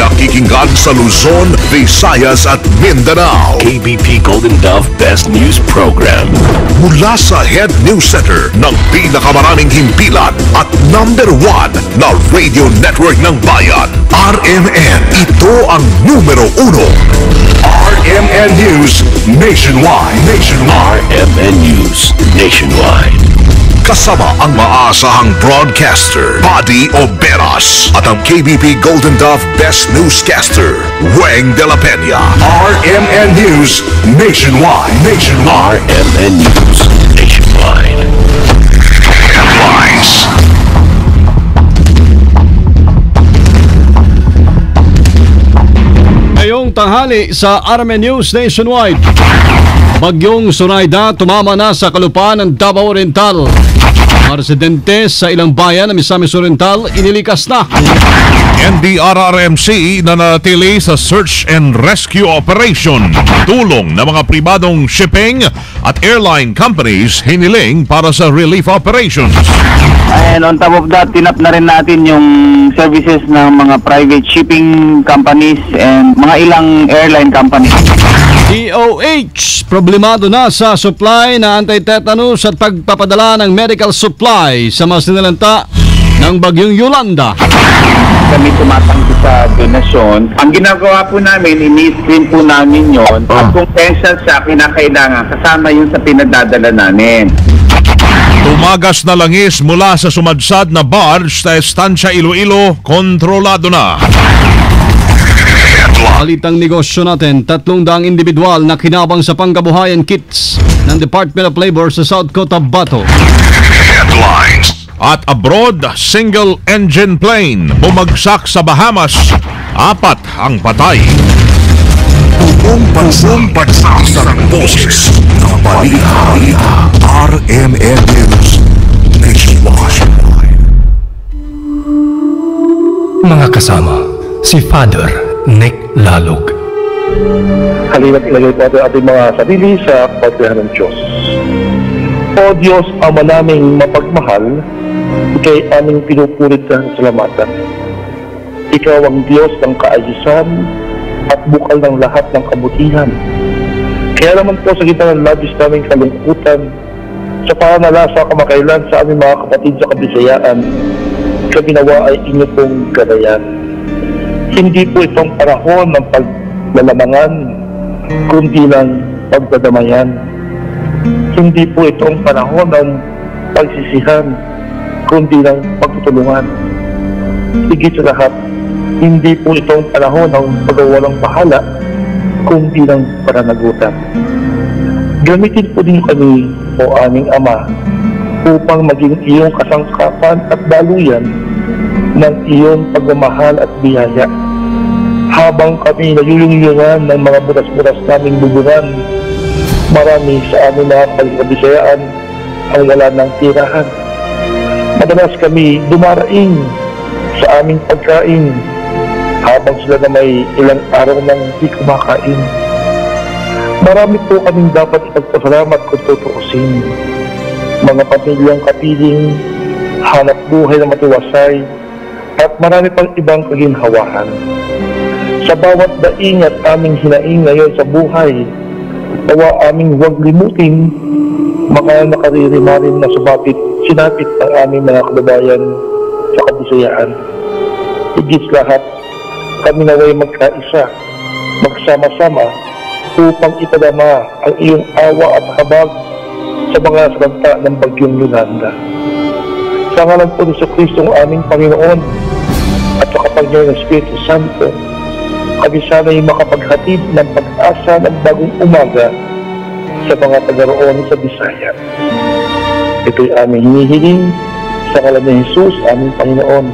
Pinakikinggan sa Luzon, Visayas at Mindanao. KBP Golden Dove Best News Program. Mula sa Head News Center ng pinakamaraming himpilan at #1 na radio network ng bayan, RMN. Ito ang numero 1. RMN News Nationwide. RMN News Nationwide. Kasama ang maasahang broadcaster, Buddy Oberas, at ang KBP Golden Dove Best Newscaster, Weng de la Peña. RMN News Nationwide. RMN News Nationwide. Headlines. Ngayong tanghali sa RMN News Nationwide, Bagyong Sonaida tumama na sa kalupaan ng Davao Oriental. Mga residente sa ilang bayan ng Misamis Oriental inilikas na. NDRRMC na nanatili sa search and rescue operation. Tulong ng mga pribadong shipping at airline companies hiniling para sa relief operations. And on top of that, tinap na rin natin yung services ng mga private shipping companies and mga ilang airline companies. DOH, problemado na sa supply na anti-tetanus at pagpapadala ng medical supply sa mga sinalanta ng Bagyong Yolanda. Kami tumatanggi sa donasyon. Ang ginagawa po namin, ini-screen po namin yon at kung essential sa kinakailangan, kasama yun sa pinadadala namin. Tumagas na langis mula sa sumadsad na barge sa Estancia Iloilo, kontrolado na. Balitang negosyo natin, 300 individual na kinabang sa pangkabuhayan kits ng Department of Labor sa South Cotabato. Headlines. At abroad, single-engine plane bumagsak sa Bahamas. 4 ang patay. Buong bansa sa boses ng balita. RMN News Nationwide. Mga kasama, si Father Nick Lalog. Halina't ilagay po ating mga sarili sa pagkahan ng Diyos. O Diyos, Ama naming mapagmahal, Ika'y aming pinupulit sa salamatan. Ikaw ang Diyos ng kaayusan at bukal ng lahat ng kabutihan. Kaya naman po sa gitna ng labis naming kalungkutan, sa pananalasa kamakailan sa aming mga kapatid sa Kabisayaan, kabinawa ay inyo pong ganayan. Hindi po itong panahon ng paglalamangan, kundi ng pagdadamayan. Hindi po itong panahon ng pagsisihan, kundi ng pagtutulungan. Higit sa lahat, hindi po itong panahon ng pagwawalang bahala, kundi ng pananagutan. Gamitin po din kami, o aming Ama, upang maging iyong kasangkapan at daluyan ng iyong pagmamahal at biyaya. Habang kami nayuyungyungan ng mga butas-butas naming bubunan, marami sa aming mga Kabisayaan ang wala ng tirahan. Madalas kami dumaraing sa aming pagkain habang sila na may ilang araw nang di kumakain. Marami po kaming dapat ipagpasalamat kung tutuusin. Mga pamilyang kapiling, hanap buhay na matiwasay, at marami pang ibang kaginhawahan. Sa bawat daing at aming hinaing ngayon sa buhay, nawa aming huwag limutin, mga nakaririmarin na sinapit ng aming mga kababayan sa Kabisayaan. Higit lahat, kami naway magkaisa, magsama-sama, upang ipadama ang iyong awa at habag sa mga salanta ng Bagyong Yolanda. Sa ngalan po ni Kristo ang aming Panginoon at sa kapangyarihan ng Espiritu Santo, kami sana'y makapaghatid ng pag-asa ng bagong umaga sa mga taga-roon sa Bisaya. Ito'y aming hinihiling sa ngalan ni Jesus, aming Panginoon,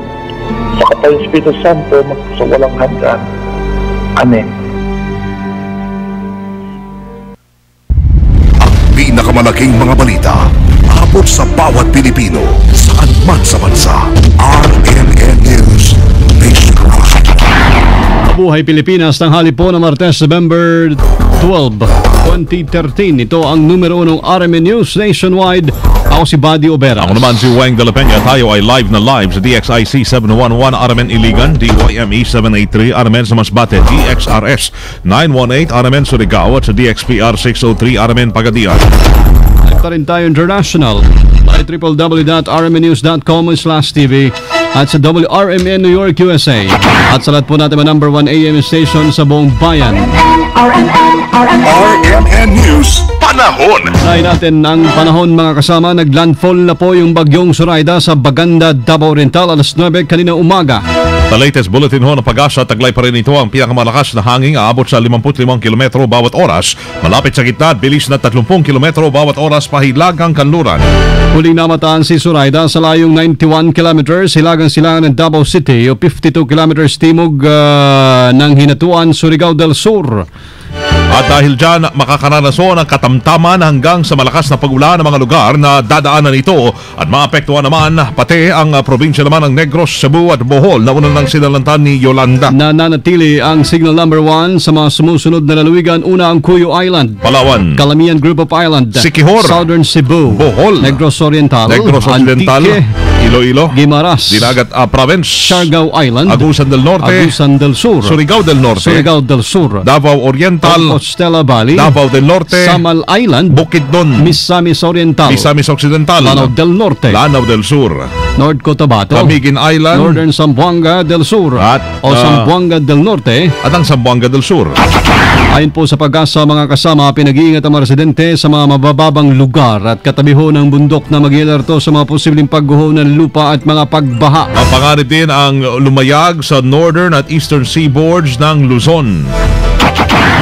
sa kapangyarihan ng Espiritu Santo, sa walang hanggan. Amen. Pinakamalaking mga balita, abot sa bawat Pilipino, saan man sa bansa. RMN News Nationwide. Buhay Pilipinas, tanghali po ng Martes, November 12, 2013. Ito ang numero 1 RMN News Nationwide. Ako si Buddy Obera. Ako naman si Weng de la Peña. Tayo ay live na live sa DXIC 711 Aramen Iligan, DYME 783 Aramen sa Masbate, DXRS 918 Aramen Surigao at sa DXPR 603 Aramen Pagadian. Live pa rin tayo international by www.rmnews.com/tv at sa WRMN New York, USA. At sa lahat po natin ang number 1 AM station sa buong bayan. RMN News Panahon. Unahin natin ang panahon, mga kasama. Naglandfall na po yung bagyong Zoraida sa Baganda, Davao Oriental alas 9 kanina umaga. Sa latest bulletin ho ng Pag-asa, taglay pa rin ito ang pinakamalakas na hangin, aabot sa 55 km bawat oras. Malapit sa gitna at bilis na 30 km bawat oras pahilagang kanluran. Huling namataan si Zoraida sa layong 91 km hilagang silangan ng Davao City o 52 km timog ng Hinatuan, Surigao del Sur. At dahil dyan, makakaranason ang katamtaman hanggang sa malakas na pag-ulan ng mga lugar na dadaanan ito at maapektuhan naman pati ang probinsya naman ng Negros, Cebu at Bohol na unang nang sinalantan ni Yolanda. Nananatili ang signal number 1 sa mga sumusunod na lalawigan. Una ang Cuyo Island, Palawan, Calamian Group of Island, Siquijor, Southern Cebu, Bohol, Negros Oriental, Antique, Iloilo, Guimaras, Dinagat Province, Siargao Island, Agusan del Norte, Agusan del Sur, Surigao del Norte, Surigao del Sur, Davao Oriental, Compostela Valley, Davao del Norte, Samal Island, Bukidnon, Misamis Oriental, Misamis Occidental, Lanao del Norte, Lanao del Sur, North Cotabato, Camiguin Island, Northern Zamboanga del Sur at Zamboanga del Norte at ang Zamboanga del Sur. Ayon po sa Pag-asa, mga kasama, pinag-iingat ang mga residente sa mga mabababang lugar at katabiho ng bundok na mag-ialerto sa mga posibleng pagguho ng lupa at mga pagbaha. Mapanganib din ang lumayag sa northern at eastern seaboards ng Luzon.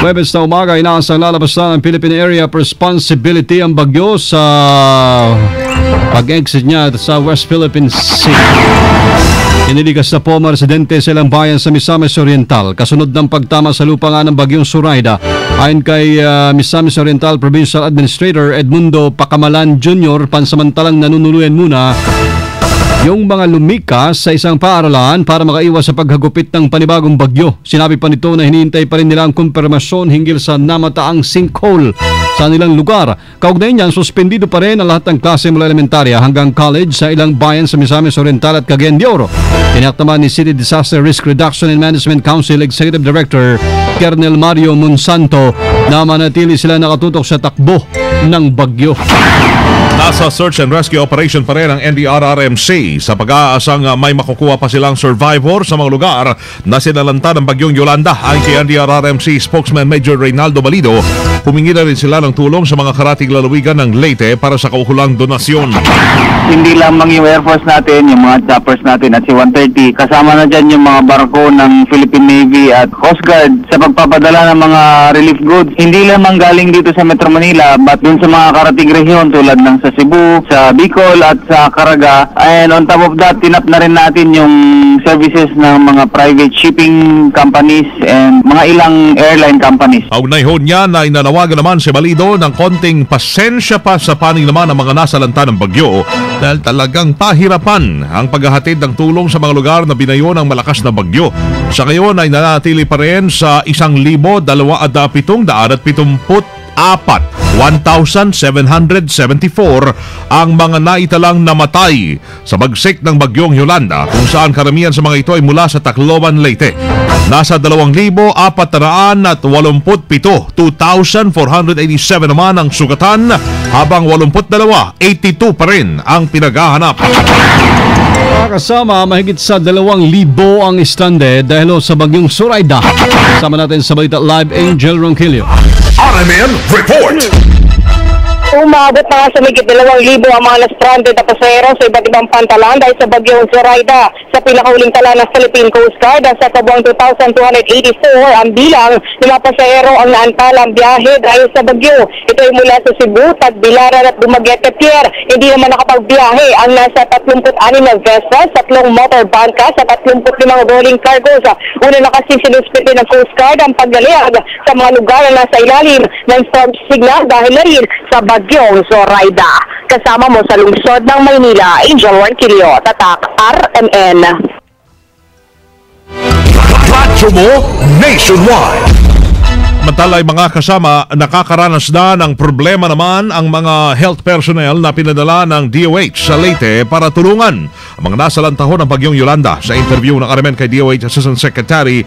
Huwebes na umaga, inaasang lalabasan ng Philippine Area of Responsibility ang bagyo sa pag-exit niya sa West Philippine Sea. Iniligas na po mga residente sa ilang bayan sa Misamis Oriental kasunod ng pagtama sa lupa nga ng bagyong Zoraida. Ayon kay Misamis Oriental Provincial Administrator Edmundo Pacamalan Jr., pansamantalang nanunuluyan muna yung mga lumikas sa isang paaralan para makaiwas sa paghagupit ng panibagong bagyo. Sinabi pa nito na hinihintay pa rin nila ang kumpirmasyon hinggil sa namataang sinkhole sa nilang lugar. Kaugnay niyan, suspendido pa rin ang lahat ng klase mula elementarya hanggang college sa ilang bayan sa Misamis Oriental at Cagayan de Oro. Tiniyak naman ni City Disaster Risk Reduction and Management Council Executive Director Colonel Mario Monsanto na manatili sila nakatutok sa takbo ng bagyo. Nasa search and rescue operation pa rin ang NDRRMC sa pag-aasang may makukuha pa silang survivor sa mga lugar na sinalanta ng bagyong Yolanda. Ayon kay NDRRMC spokesman Major Reynaldo Balido, humingi na rin sila ng tulong sa mga karatig lalawigan ng Leyte para sa kaukulang donasyon. Hindi lamang yung Air Force natin, yung mga choppers natin at C-130, kasama na dyan yung mga barko ng Philippine Navy at Coast Guard sa pagpapadala ng mga relief goods. Hindi lamang galing dito sa Metro Manila, but dun sa mga karatig rehiyon tulad ng sa Cebu, sa Bicol at sa Caraga. And on top of that, tinap na rin natin yung services ng mga private shipping companies and mga ilang airline companies. Augnay ho niya na inanawagan naman si Balido ng konting pasensya pa sa panig naman ng mga nasalanta ng bagyo dahil talagang pahirapan ang paghahatid ng tulong sa mga lugar na binayo ng malakas na bagyo. Sa ngayon ay nanatili pa rin sa 1,774 ang mga naitalang namatay sa bagsik ng bagyong Yolanda, kung saan karamihan sa mga ito ay mula sa Tacloban, Leyte. Nasa 2,487, 2,487 naman ang sugatan, habang 82 pa rin ang pinaghahanap. Kasama, mahigit sa 2,000 ang stranded dahil sa bagyong Zoraida. Kasama natin sa Balita Live, Angel Ronquillo. RMN Report. Umabot na sa mahigit 2,000 ang mga na-stranded na pasahero sa iba't ibang pantalan dahil sa bagyong Zoraida. Sa pinakahuling tala ng Philippine Coast Guard, sa kabuang 2,284 ang bilang ng mga pasahero ang naantalang biyahe dahil sa bagyo. Ito ay mula sa Cebu, Tagbilaran at Dumaguete Pier. Hindi naman nakapagbiyahe ang nasa 36 na vessels, 3 motor bankas at 35 rolling cargos. Una na kasi sinuspindi ng Coast Guard ang paglalayag sa mga lugar na nasa ilalim ng storm signal dahil na rin sa bagyong Zoraida. Kasama mo sa lungsod ng Maynila, Angel Ronquillo, Tatak, RMN. Radyo mo nationwide. Samantala ay mga kasama, nakakaranas na ng problema naman ang mga health personnel na pinadala ng DOH sa Leyte para tulungan ang mga nasalantahon ng bagyong Yolanda. Sa interview ng RMN kay DOH Assistant Secretary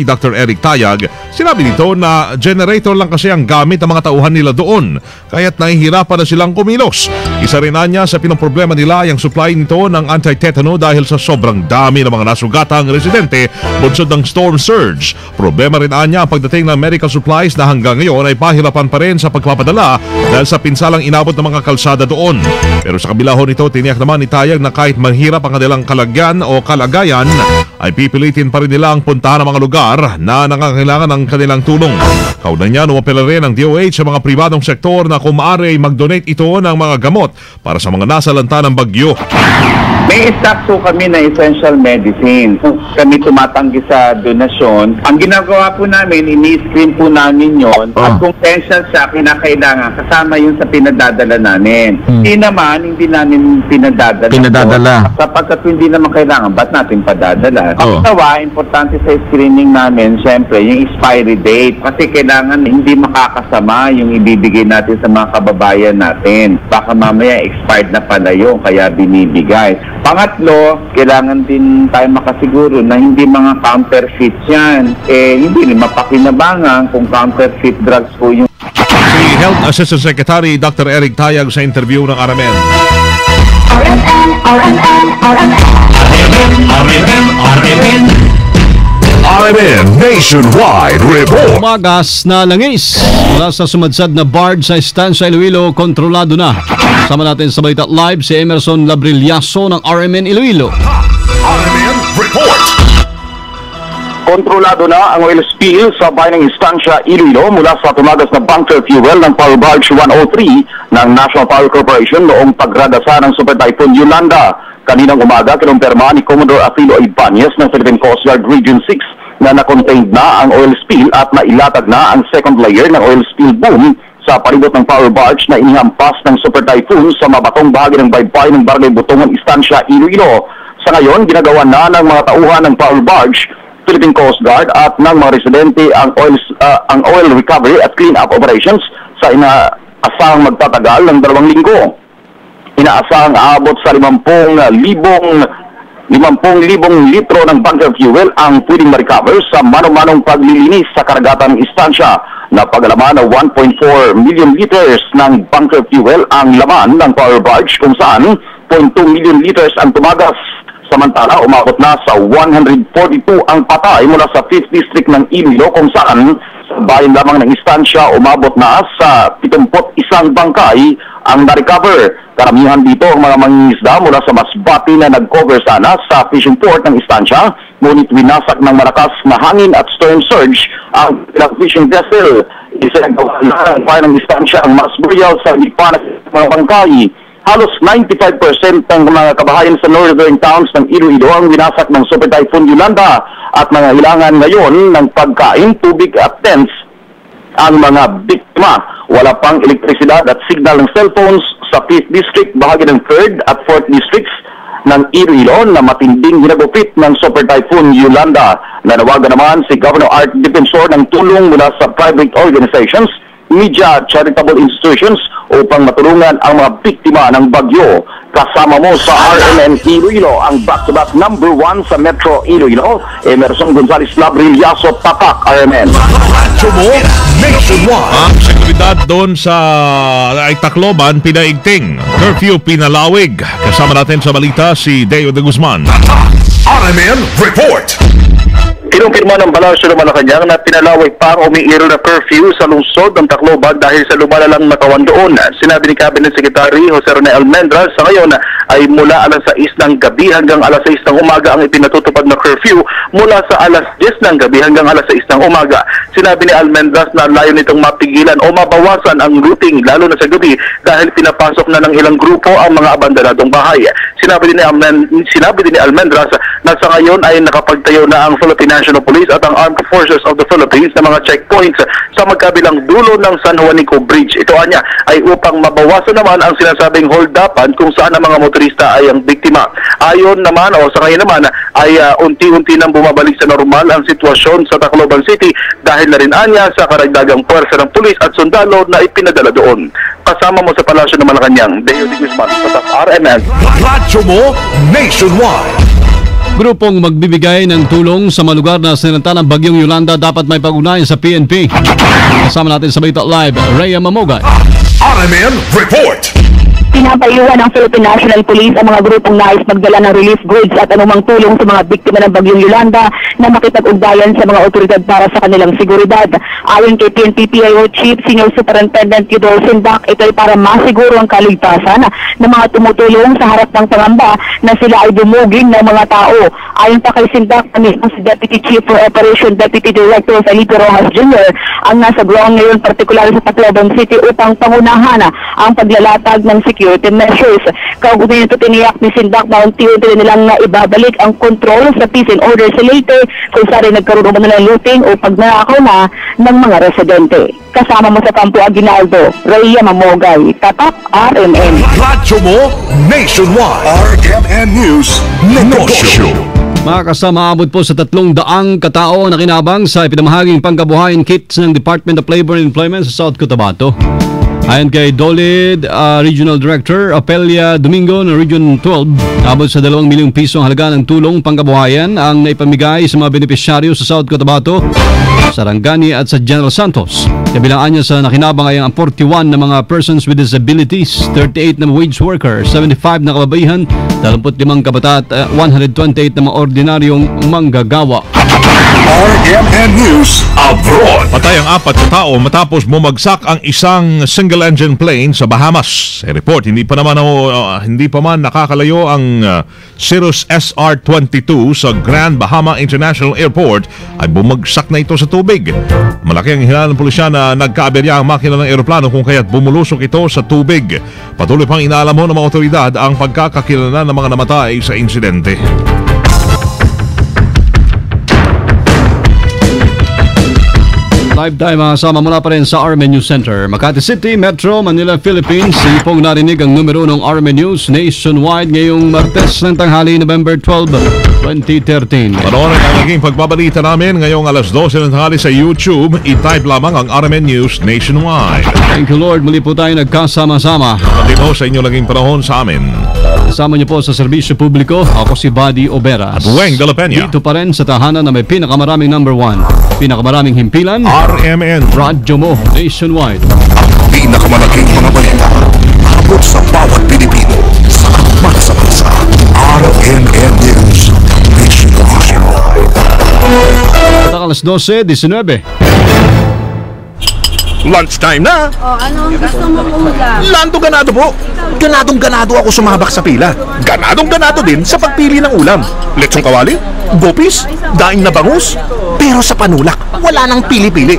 Dr. Eric Tayag, sinabi nito na generator lang kasi ang gamit ng mga tauhan nila doon, kaya't nahihirapan na silang kumilos. Isa rin niya sa pinoproblema nila yung supply nito ng anti-tetano dahil sa sobrang dami ng mga nasugatang residente bunsod ng storm surge. Problema rin niya ang pagdating ng medical supplies na hanggang ngayon ay pahirapan pa rin sa pagpapadala dahil sa pinsalang inabot ng mga kalsada doon. Pero sa kabila nito, tiniyak naman ni Tayag na kahit mahirap ang kanilang kalagyan o kalagayan, ay pipilitin pa rin nila ang puntahan ng mga lugar na nangangailangan ng kanilang tulong. Kaugnay niya, umapela rin ng DOH sa mga pribadong sektor na kung maaari ay mag-donate ito ng mga gamot para sa mga nasalanta ng bagyo. May stock po kami na essential medicine. Kami tumatanggi sa donasyon. Ang ginagawa po namin, ini-screen po namin yon. At kung essential siya, kinakailangan, kasama yun sa pinadadala namin. Hindi namin pinadadala. Sapagkat hindi naman kailangan, ba't natin padadala? Ang tawa, importante sa screening namin, syempre, yung expiry date. Kasi kailangan hindi makakasama yung ibibigay natin sa mga kababayan natin. Baka mamaya expired na pala yung kaya binibigay. Pangatlo, kailangan din tayo makasiguro na hindi mga counterfeit yan. Hindi rin mapakinabangan kung counterfeit drugs po yung... Si Health Assistant Secretary Dr. Eric Tayag sa interview ng RMN. RMN Nationwide Report. Umagas na langis mula sa sumadsad na barge sa Estancia Iloilo, kontrolado na. Sama natin sa Balita Live si Emerson Labrillaso ng RMN Iloilo. RMN Report. Kontrolado na ang oil spill sa bayan ng Estancia Iloilo mula sa tumagas na bunker fuel ng Power Barge 103 ng National Power Corporation noong pagradasa ng Super Typhoon Yolanda. Kaninang umaga, kinumpirma ni Commodore Atilo Ibanez ng Philippine Coast Guard Region 6 na na-contained na ang oil spill at nailatag na ang second layer ng oil spill boom sa palibot ng Power Barge na inihampas ng Super Typhoon sa mabatong bahagi ng baybay ng Barangay Butungan, Estancia, Iloilo. Sa ngayon, ginagawa na ng mga tauhan ng Power Barge, Philippine Coast Guard at ng mga residente ang oil recovery at clean-up operations sa inaasahang magtatagal ng 2 linggo. Inaasahang aabot sa 50,000 litro ng bunker fuel ang pwedeng ma-recover sa mano-manong paglilinis sa karagatan ng Estancia. Napagalaman na 1.4 million liters ng bunker fuel ang laman ng Power Barge kung saan 0.2 million liters ang tumagas. Samantala, umabot na sa 142 ang patay mula sa 5th District ng Iloilo kung saan sa bayan lamang ng Estancia umabot na sa 71 bangkay ang na-recover. Karamihan dito ang mga mangingisda mula sa Masbate na nag-cover sana sa fishing port ng Estancia, ngunit winasak ng malakas na hangin at storm surge ang fishing vessel. Isinagawa na ang bayan ng Estancia ang mas burial sa lipanas ng mga bangkay. Halos 95% ng mga kabahayan sa northern towns ng Iloilo ang winasak ng Super Typhoon Yolanda at nangailangan ngayon ng pagkain, tubig at tents ang mga biktima. Wala pang elektrisidad at signal ng cellphones sa 5th District, bahagi ng 3rd at 4th Districts ng Iloilo na matinding ginagupit ng Super Typhoon Yolanda. Nanawagan naman si Governor Art Defensor ng tulong mula sa private organizations, media at charitable institutions upang matulungan ang mga biktima ng bagyo. Kasama mo sa RMN Iloilo ang back-to-back number 1 sa Metro Iloilo, Emerson Gonzales Labrillaso, Tatak, RMN. Ang seguridad doon sa Tacloban, pinaigting. Curfew, pinalawig. Kasama natin sa balita si Deo de Guzman. RMN Report. Kinumpirma ng Balasyo ng Malacanang na pinalawig pa ang umiiral na curfew sa lungsod ng Tacloban dahil sa lumalalang natawan doon. Sinabi ni Cabinet Secretary Jose Rene Almendra sa ngayon ay mula alas 6 ng gabi hanggang alas 6 ng umaga ang ipinatutupad na curfew mula sa alas 10 ng gabi hanggang alas 6 ng umaga. Sinabi ni Almendra na layo nitong mapigilan o mabawasan ang looting lalo na sa gabi dahil pinapasok na ng ilang grupo ang mga abandonadong bahay. Sinabi din ni Almendra na sa ngayon ay nakapagtayo na ang Philippine National Police at ang Armed Forces of the Philippines na mga checkpoints sa magkabilang dulo ng San Juanico Bridge. Ito anya ay upang mabawasan naman ang sinasabing hold-upan kung saan ang mga motorista ay ang biktima. Ayon naman o sa ngayon naman ay unti-unti nang bumabalik sa normal ang sitwasyon sa Tacloban City dahil na rin anya sa karagdagang puwersa ng pulis at sundalo na ipinadala doon. Kasama mo sa Palasyo ng Malacanang, Deo de Guzman, sa RMN. Radyo mo nationwide. Grupong magbibigay ng tulong sa mga lugar na sinanta ng Bagyong Yolanda dapat may pag-ugnayan sa PNP. Kasama natin sa Balita Live, Rhea Mamogay. RMN Report. Pinapayuhan ng Philippine National Police ang mga grupong nais magdala ng relief goods at anumang tulong sa mga biktima ng Bagyong Yolanda na makipag-ugnayan sa mga otoridad para sa kanilang seguridad. Ayon kay PNP PIO Chief Senior Superintendent Theodore Sindak, ito ay para masiguro ang kaligtasan ng mga tumutulong sa harap ng pangamba na sila ay dumugin ng mga tao. Ayon pa kay Sindak, si Deputy Chief for Operation Deputy Director Felipe Rojas Jr. ang nasa ground ngayon partikular sa Tacloban City upang pangunahan ang paglalatag ng security measures. Kaugnay nito tiniyak ni Sindak na unti-unti nilang ibabalik ang control sa peace and order sa Leyte kung saan nagkaroon naman ng looting o pagnanakaw na ng mga residente. Kasama mo sa Campo Aguinaldo, Rhea Mamogay, Tatak RMN. Radyo mo nationwide. RMN News Negosyo. Mga kasama, abot po sa 300 katao na kinabang sa ipinamahaging pangkabuhayan kits ng Department of Labor and Employment sa South Cotabato. Ayon kay DOLID Regional Director Apelia Domingo ng Region 12, abot sa 2 milyong piso ang halaga ng tulong pangkabuhayan ang naipamigay sa mga benepisyaryo sa South Cotabato, Sarangani at sa General Santos. Kabilaan niya sa nakinabang ay ang 41 na mga persons with disabilities, 38 na wage worker, 75 na kababaihan, 25 kabata at 128 na mga ordinaryong manggagawa. RMN News Abroad. Patay ang 4 na tao matapos bumagsak ang isang single-engine plane sa Bahamas. Sa report, hindi pa man nakakalayo ang Cirrus SR-22 sa Grand Bahama International Airport ay bumagsak na ito sa tubig. Malaki ang hinala ng pulisya na nagkaaberya ang makina ng eroplano kung kaya't bumulusok ito sa tubig. Patuloy pang inaalam ng mga otoridad ang pagkakakilanlan ng mga namatay sa insidente. Live time kasama mula pa rin sa RMN News Center, Makati City, Metro, Manila, Philippines. Hindi pong narinig ang numero ng RMN News nationwide ngayong Martes ng tanghali, November 12, 2013. Panoorin ang naging pagbabalita namin ngayong alas 12 ng tanghali sa YouTube. I-type lamang ang RMN News nationwide. Thank you Lord, muli po tayo nagkasama-sama. Pati po sa inyo naging panahon sa amin. Kasama niyo po sa serbisyo publiko, ako si Buddy Oberas. At Weng de la Peña. Dito pa rin sa tahanan na may pinakamaraming number 1, pinakamaraming himpilan, RMN Radyo mo nationwide. Pinakamalaking mga balita abot sa bawat Pilipino sa bansa-bansa. RMN News Nationwide. At alas 12:19. Lunchtime na! O, anong gusto mong ulam? Lando ganado po! Ganadong-ganado ako sumabak sa pila. Ganadong-ganado din sa pagpili ng ulam. Lechong kawali, gopis, daing na bangus. Pero sa panulak, wala nang pili-pili.